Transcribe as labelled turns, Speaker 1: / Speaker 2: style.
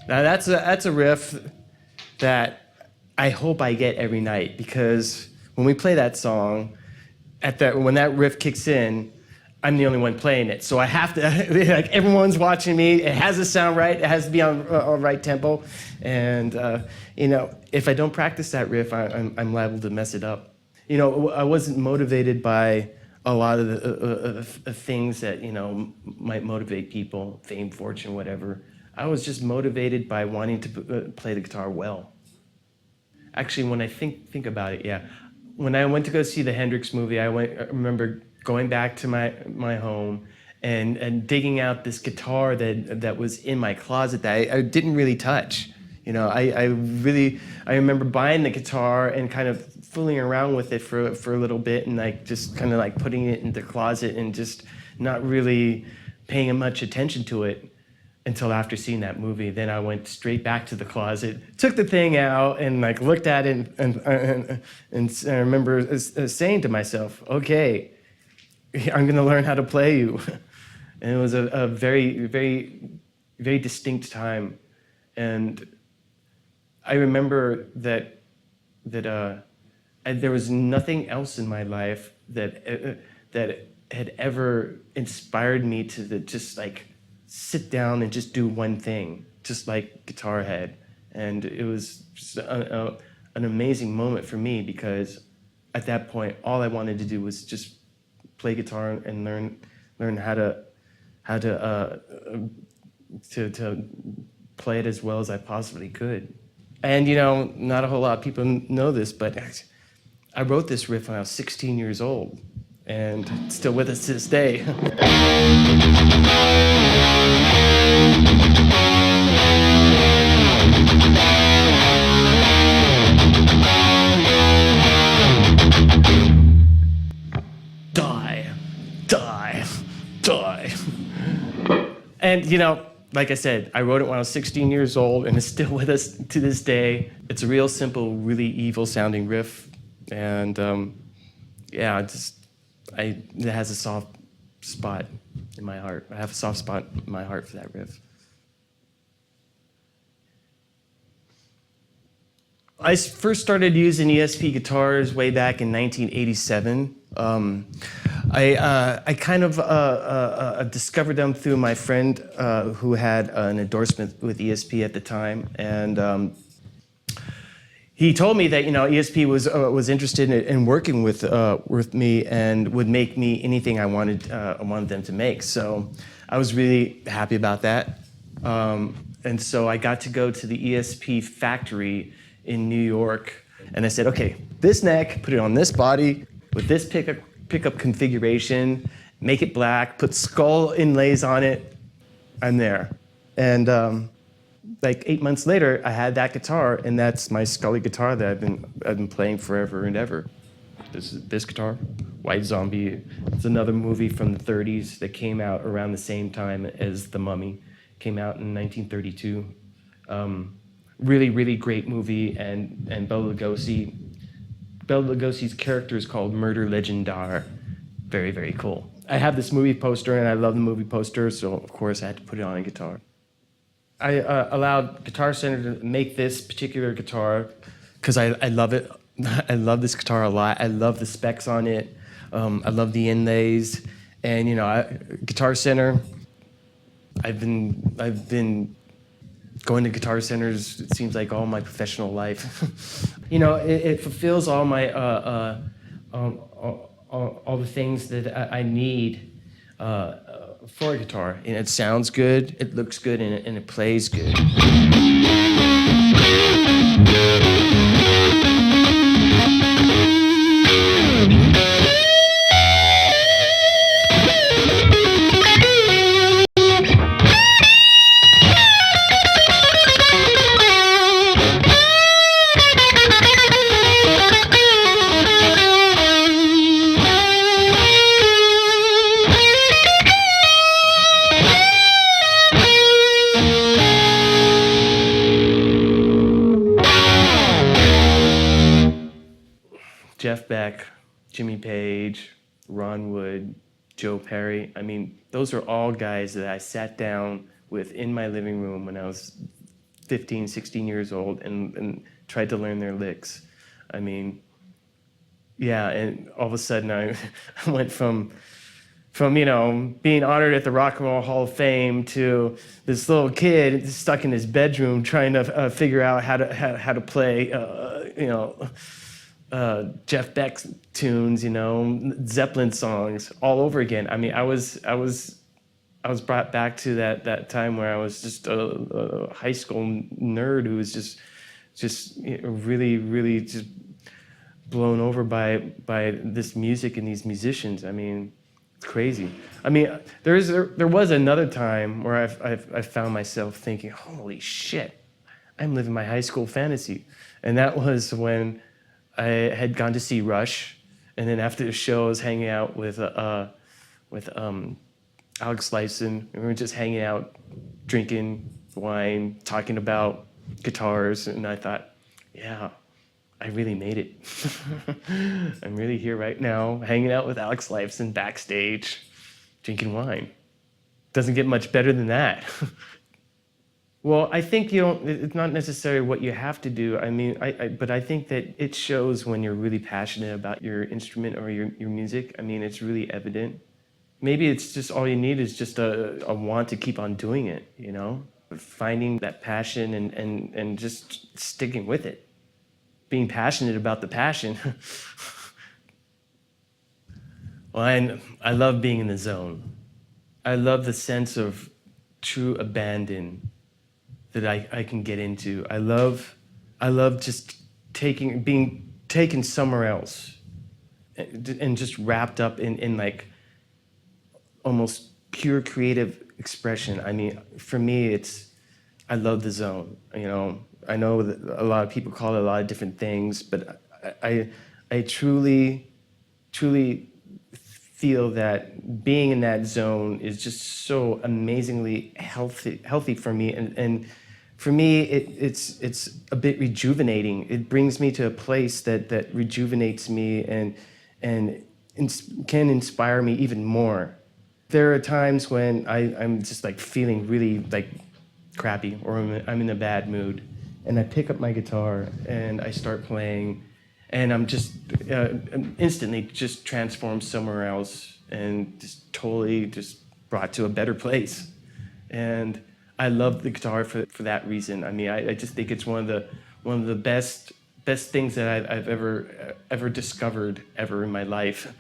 Speaker 1: Now that's a riff that I hope I get every night, because when we play that song, when that riff kicks in, I'm the only one playing it. So I have to, like, everyone's watching me. It has to sound right. It has to be on right tempo. And if I don't practice that riff, I'm liable to mess it up. I wasn't motivated by a lot of the things that might motivate people, fame, fortune, whatever. I was just motivated by wanting to play the guitar well. Actually, when I think about it, yeah. When I went to go see the Hendrix movie, I remember going back to my home and digging out this guitar that was in my closet that I didn't really touch. I remember buying the guitar and kind of fooling around with it for a little bit, and just kind of putting it in the closet and just not really paying much attention to it until after seeing that movie. Then I went straight back to the closet, took the thing out, and looked at it, and I remember saying to myself, "Okay, I'm going to learn how to play you." And it was a very, very, very distinct time, and I remember that there was nothing else in my life that had ever inspired me to just sit down and just do one thing, just like Guitar Head. And it was just an amazing moment for me, because at that point, all I wanted to do was just play guitar and learn how to play it as well as I possibly could. And not a whole lot of people know this, but I wrote this riff when I was 16 years old, and it's still with us to this day. Die. And like I said, I wrote it when I was 16 years old, and it's still with us to this day. It's a real simple, really evil sounding riff, and it has a soft spot in my heart. I have a soft spot in my heart for that riff. I first started using ESP guitars way back in 1987. I kind of discovered them through my friend who had an endorsement with ESP at the time, and he told me that ESP was interested in working with me and would make me anything I wanted them to make. So I was really happy about that, and so I got to go to the ESP factory in New York, and I said, okay, this neck, put it on this body with this pickup configuration, make it black, put skull inlays on it. I'm there. And 8 months later, I had that guitar, and that's my Scully guitar that I've been playing forever and ever. This guitar, White Zombie. It's another movie from the 30s that came out around the same time as The Mummy. Came out in 1932. Really, really great movie, and Bela Lugosi's character is called Murder Legendar. Very, very cool. I have this movie poster, and I love the movie poster, so of course I had to put it on a guitar. I allowed Guitar Center to make this particular guitar because I love it. I love this guitar a lot. I love the specs on it. I love the inlays, and Guitar Center. I've been going to Guitar Centers, it seems like all my professional life. It fulfills all my all the things that I need for a guitar. And it sounds good, it looks good, and it plays good. Jeff Beck, Jimmy Page, Ron Wood, Joe Perry. I mean, those are all guys that I sat down with in my living room when I was 15, 16 years old and tried to learn their licks. I mean, yeah, and all of a sudden I went from being honored at the Rock and Roll Hall of Fame to this little kid stuck in his bedroom trying to figure out how to play, Jeff Beck tunes, Zeppelin songs all over again. I mean, I was brought back to that time where I was just a high school nerd who was just really, really just blown over by this music and these musicians. I mean, it's crazy. I mean, there was another time where I found myself thinking, holy shit, I'm living my high school fantasy. And that was when I had gone to see Rush, and then after the show I was hanging out with Alex Lifeson, and we were just hanging out, drinking wine, talking about guitars, and I thought, yeah, I really made it. I'm really here right now, hanging out with Alex Lifeson backstage, drinking wine. Doesn't get much better than that. Well, I think it's not necessarily what you have to do. I mean, but I think that it shows when you're really passionate about your instrument or your music. I mean, it's really evident. Maybe it's just all you need is just a want to keep on doing it, Finding that passion and just sticking with it. Being passionate about the passion. Well, I love being in the zone. I love the sense of true abandon that I can get into. I love just being taken somewhere else and just wrapped up in like almost pure creative expression. I mean, for me, I love the zone. I know that a lot of people call it a lot of different things, but I truly feel that being in that zone is just so amazingly healthy for me, and for me it's a bit rejuvenating. It brings me to a place that rejuvenates me and can inspire me even more. There are times when I'm just like feeling really like crappy, or I'm in a bad mood, and I pick up my guitar and I start playing, and I'm just instantly just transformed somewhere else and just totally just brought to a better place. And I love the guitar for that reason. I mean, I just think it's one of the best things that I've ever discovered ever in my life.